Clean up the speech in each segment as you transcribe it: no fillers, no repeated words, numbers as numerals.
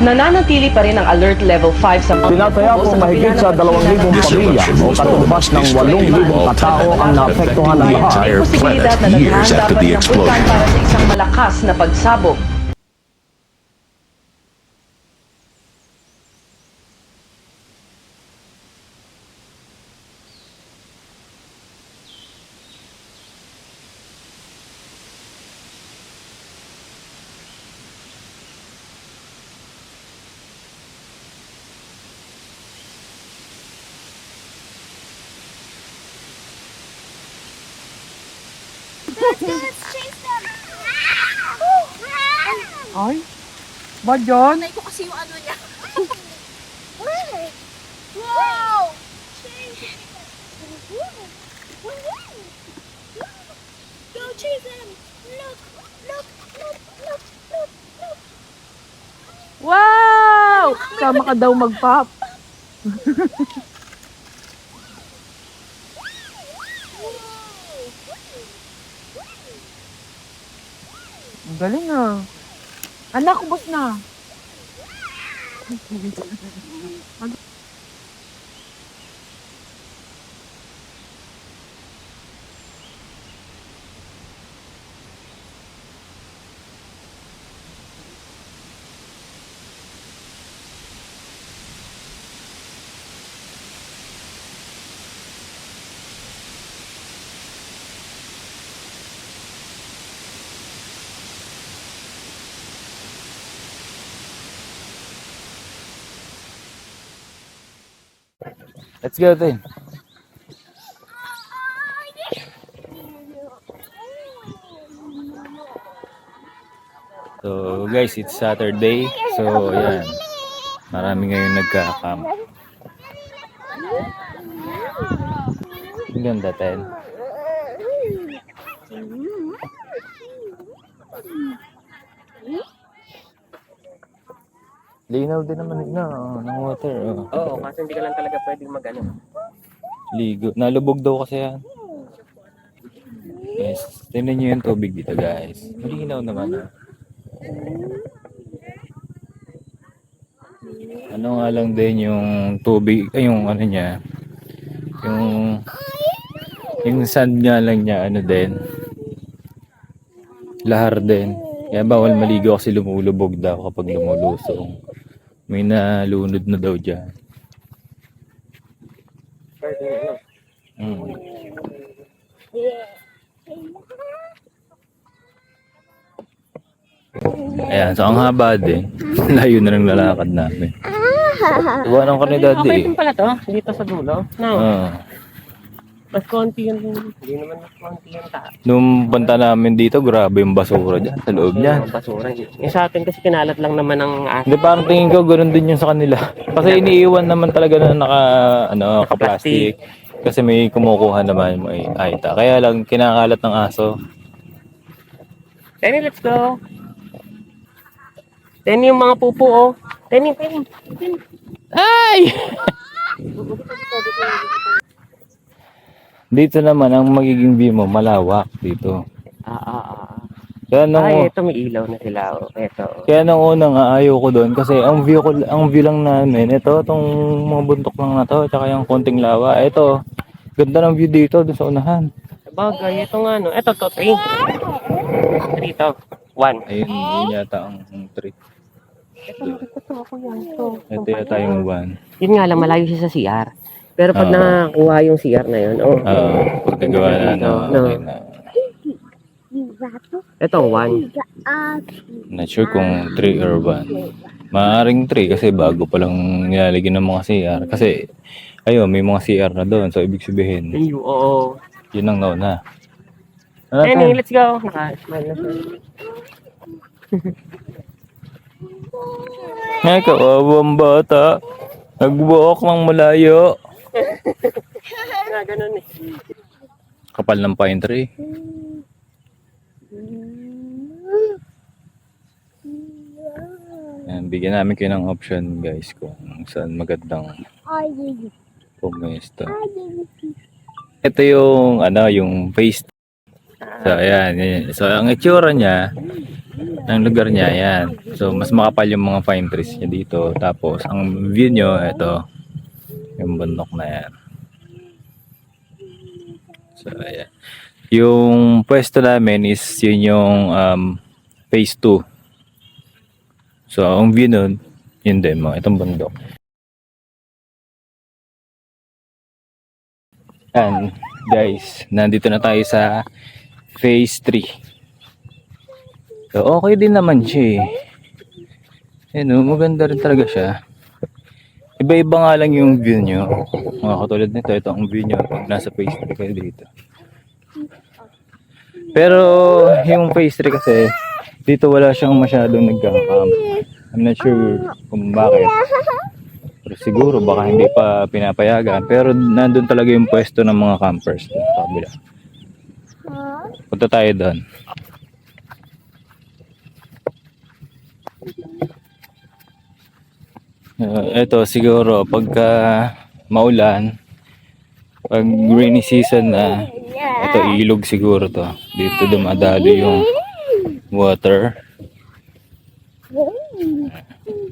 Nananatili pa rin ang Alert Level 5 sa Tinataya po mahigit sa 2,000 pamilya o katumbas ng 8,000 katao ang naapektuhan ng May baha. posibilidad na years naghahandap after pa the rin ang explosion. bulkan para sa isang malakas na pagsabog. Ay, ba dyan? Nanay ko kasi yung ano niya. Wow! Go chase him! Look! Look! Look! Look! Look! Look! Wow! Sama ka daw mag-pop. Ang galing ah. Anak, ubos na. Let's go then. So guys, it's Saturday. So yan. Marami ngayon nagka-camp. Ang ganda tayo. Linaw din naman ng water. Oh. Oo, kasi hindi ka lang talaga pwedeng mag-ano. Ligo. Nalubog daw kasi yan. Guys, tingnan nyo yung tubig dito guys. Malinaw naman ah. Ano nga lang din yung tubig, ay yung ano niya. Yung sand nga lang niya, ano din. Lahar din. Kaya bawal maligo kasi lumulubog daw kapag lumulusong. May nalunod na daw dyan. Ayan, so ang haba din. Layo na ng lalakad namin. Iwanan ko ni daddy Okay eh. din pala to, dito sa dulo. No, Oo. mas konti yun. Hindi naman mas konti yung taas. Nung punta namin dito, grabe yung basura dyan sa loob niyan. Basura. Yung sa atin kasi kinalat lang naman ng aso. Hindi, parang tingin ko ganoon din yung sa kanila. Kasi iniiwan naman talaga na naka-plastic. Kasi may kumukuha naman may aita. Kaya lang kinakalat ng aso. Tenny, let's go. Tenny, yung mga pupo, oh. Tenny. Ay! Dito naman ang magiging view mo, malawak dito. Kaya nung, Ay, ito may ilaw na sila, oh. Ito. kaya nung una nga ayaw ko doon kasi ang view lang namin, ito, itong mga buntok lang na to, tsaka yung konting lawa. Ito, ganda ng view dito, doon sa unahan. Bagay, ito nga, no. Ito, 3. 3 to. 1. Ayun, yun yata ang 3. Ito, ako yan. Ito yata yung 1. Yun nga lang, malayo siya sa CR. Pero pag Oo. nakakuha yung CR na yun, oh. Pagkagawa na, okay na. Ito, 1. Not sure kung 3 or 1. Maaring 3 kasi bago pa lang nilalagyan ng mga CR. Kasi, ayun, may mga CR na doon. So, ibig sabihin, Oo. yun ang nauna. Ano Tenny, tayo? let's go. Naka-smile na siya. Ay, kawawang bata. Nag-walk ng malayo. Ganun eh. Kapal ng pine tree. Ayan, bigyan namin kayo ng option guys kung saan magandang pumesto. Ito yung yung paste. So ayan, yan. So ang itsura niya, ng lugar niya. Yan. So, mas makapal yung mga pine trees niya dito. Tapos, ang view nyo, ito, yung bundok na yan. So, ayan. Yung pwesto namin is yun yung phase 2. So, ang view nun, yun din mo, itong bundok. Yan, guys, nandito na tayo sa phase 3. So, okay din naman siya eh. Yan, maganda rin talaga siya. Iba-iba nga lang yung view nyo. Mga katulad nito, ito ang view nyo pag nasa phase 3 kayo dito. Pero yung phase 3 kasi, dito wala siyang masyadong nagka-camp. I'm not sure kung bakit. Pero siguro baka hindi pa pinapayagan. Pero nandun talaga yung pwesto ng mga campers sa kabila. Punta tayo doon. Ito siguro pagka maulan, pag rainy season na, ito ilog siguro to. Dito dumadalo yung water.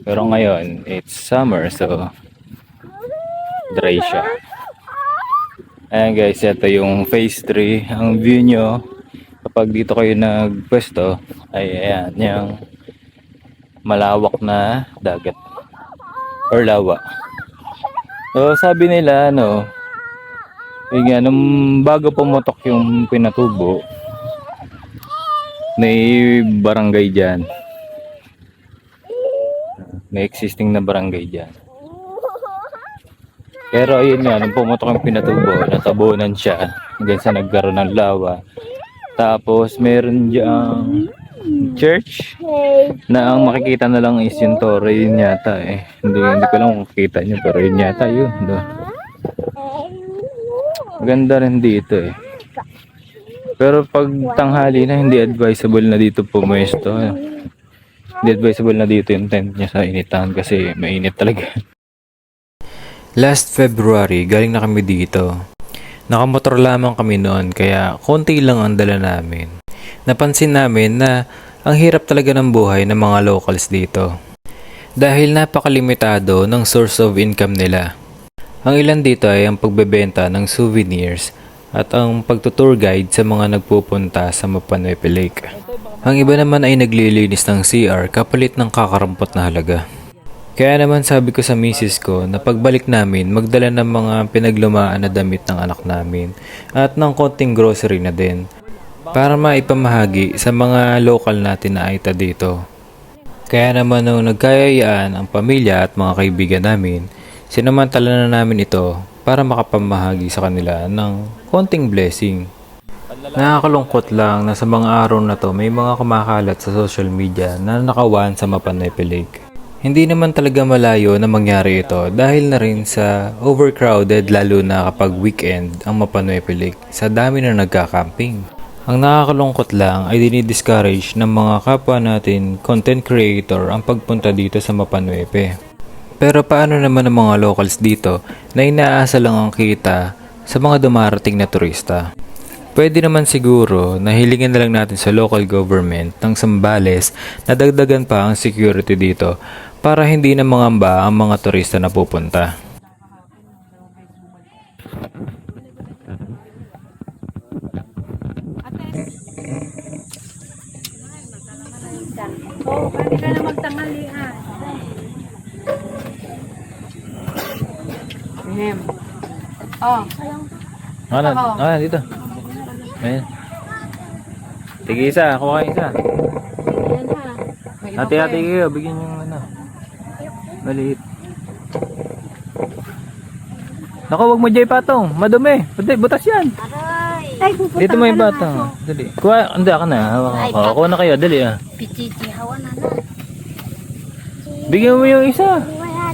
Pero ngayon, it's summer, so dry siya. Ayan guys, ito yung phase 3. Ang view nyo, kapag dito kayo nagpwesto, ay ayan, yung malawak na dagat or lawa. So sabi nila, yun nga, nung bago pumutok yung Pinatubo, may barangay dyan. May existing na barangay dyan. Pero ayun nga, nung pumutok yung Pinatubo, natabunan siya hanggang sa nagkaroon ng lawa. Tapos meron diyang church na ang makikita na lang is yung tore, yun yata eh. Hindi ko lang makikita nyo, pero yun yata yun. Maganda rin dito eh. Pero pag tanghali na, hindi advisable na dito pumuesto. Hindi advisable na dito yung tent niya sa initan kasi mainit talaga. Last February, galing na kami dito. Nakamotor lamang kami noon kaya konti lang ang dala namin. Napansin namin na ang hirap talaga ng buhay ng mga locals dito. Dahil napakalimitado ng source of income nila. Ang ilan dito ay ang pagbebenta ng souvenirs at ang pagtutour guide sa mga nagpupunta sa Mapanuepe Lake. Ang iba naman ay naglilinis ng CR kapalit ng kakarampot na halaga. Kaya naman sabi ko sa misis ko na pagbalik namin magdala ng mga pinaglumaan na damit ng anak namin at ng konting grocery na din para maipamahagi sa mga local natin na aita dito. Kaya naman nung nagkayayaan ang pamilya at mga kaibigan namin, sinamantala na namin ito para makapamahagi sa kanila ng konting blessing. Nakakalungkot lang na sa mga araw na to may mga kumakalat sa social media na nakawan sa Mapanuepe Lake. Hindi naman talaga malayo na mangyari ito dahil na rin sa overcrowded lalo na kapag weekend ang Mapanuepe Lake sa dami na nagka-camping. Ang nakakalungkot lang ay dinidiscourage ng mga kapwa natin content creator ang pagpunta dito sa Mapanuepe. Pero paano naman ang mga locals dito na inaasa lang ang kita sa mga dumarating na turista? Pwede naman siguro na hilingin na lang natin sa local government ng Zambales na dagdagan pa ang security dito para hindi na mangamba ang mga turista na pupunta. Pwede ka na magtanghalian. Dito. Ayan. Tige isa, kuha kayo isa. Hati-hati kayo, bigyan yung maliit. Naku, wag mo dyan patong, madumi. Butas yan. Ay, Dito mo yung batang. Dali. Kuha, hindi ako na. Hawak ako. Kuha na kayo, dali ah. Pichichi, hawa na. Bigyan mo yung isa.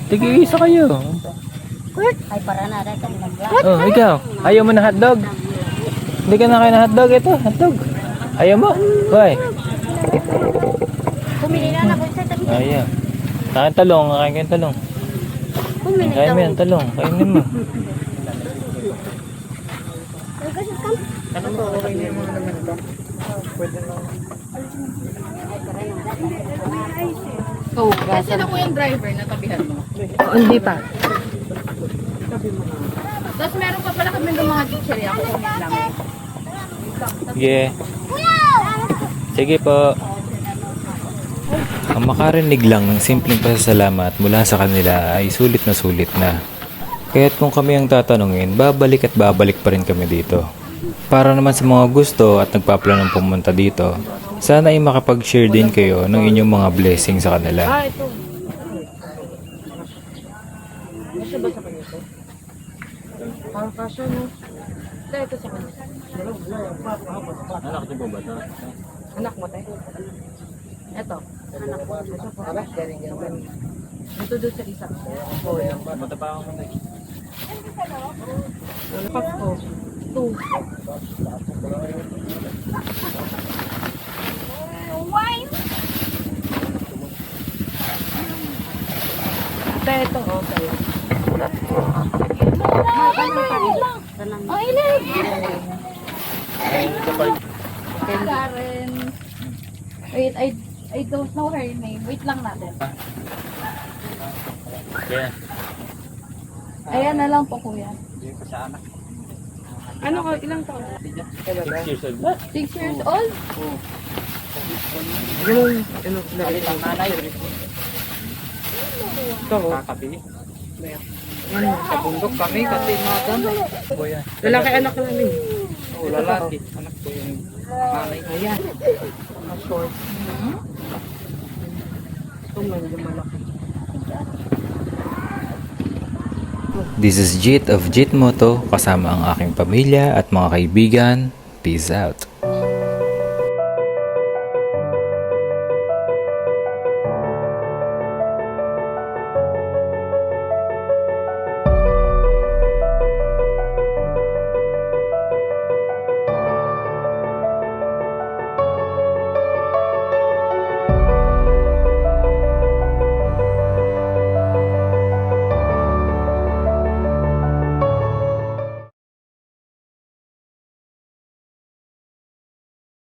Tige isa kayo. Ay, para na rin kami nag-vlog. Oh, ikaw. Ayaw mo na hotdog? Hindi ka na kayo na hotdog. Ito, hotdog. Ayaw mo? Why? Pumili na ako sa tabi. Ayaw. Kain talong. Kain kayong talong. Pumili Kain mo yan, talong. Kainin mo. Kasi na po yung driver na tabihan mo. Oh, hindi pa. Tapos meron pa pala kami ng mga teacher. Ako kumit lang. Sige. Sige po. Ang makarinig lang ng simpleng pasasalamat mula sa kanila ay sulit na. Kaya't kung kami ang tatanungin, babalik at babalik pa rin kami dito. Para naman sa mga gusto at nagpaplanong pumunta dito, sana ay makapag-share din kayo ng inyong mga blessing sa kanila. Ito. Kasya ba sa kanya ito? Parang kasya, no? Ito sa kanya. Anak mo, te? Ito. Anak mo. Ito po. Galing. Ito doon sa isa. Oo, yan. Mata pa ako na. Pack ko. 2. Ito, okay. Oh, ilan? Karen. Wait, I don't know her name. Wait lang natin. Yeah. Ayan na lang po, kuya. Ano ka? Ilang taon? 6 years old. 6 years old? Ano? Nanay. Ito, Kakabili. ano? Sa bundok kami kasi madam. Lalaki anak namin. Oh, lalaki. Anak ko yung nanay. Ayan. Short. Ito medyo malaki. This is Jit of Jit Moto kasama ang aking pamilya at mga kaibigan. Peace out.